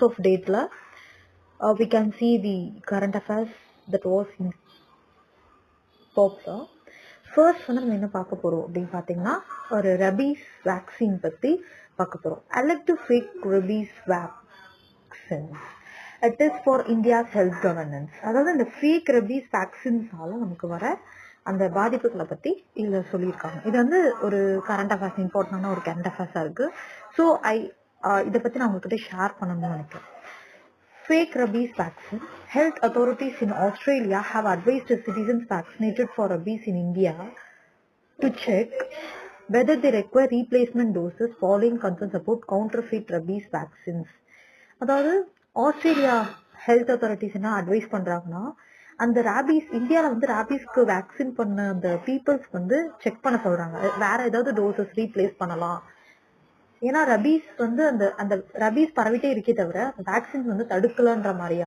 of date we can see the current affairs that was in popular. First நம்ம என்ன பார்க்க போறோம் அப்படின்னு பார்த்தீங்கன்னா ஒரு ரபீஸ் வேக்சின் பத்தி பார்க்க போறோம். Elective fake rabies vaccines. It is for India's health governance. அதாவது இந்த fake rabies vaccines-ஆல நமக்கு வர அந்த பாதிப்புகளை பத்தி இதுல சொல்லியிருக்காங்க. இது வந்து ஒரு கரண்ட் அஃபேர்ஸ் இம்பார்ட்டன்டான ஒரு கரண்ட் அஃபேர்ஸா இருக்கு. ஸோ இதை பத்தி நான் உங்ககிட்ட ஷேர் பண்ணணும்னு நினைக்கிறேன். Fake rabies vaccine. Health authorities in Australia have advised citizens vaccinated for rabies in India to check whether they require replacement doses following concerns about counterfeit rabies vaccines. அதாவது Australia health authorities என்ன advice பண்றாங்கன்னா, அந்த rabies இந்தியாவில் வந்து ராபிஸ்க்கு vaccine பண்ண அந்த peoples வந்து check பண்ண சொல்றாங்க, வேற ஏதாவது டோசஸ் ரீப்ளேஸ் பண்ணலாம். ஏன்னா ரபீஸ் வந்து அந்த அந்த ரபீஸ் பரவிட்டே இருக்கே தவிர வேக்சின்ஸ் வந்து தடுக்கலன்ற மாதிரியா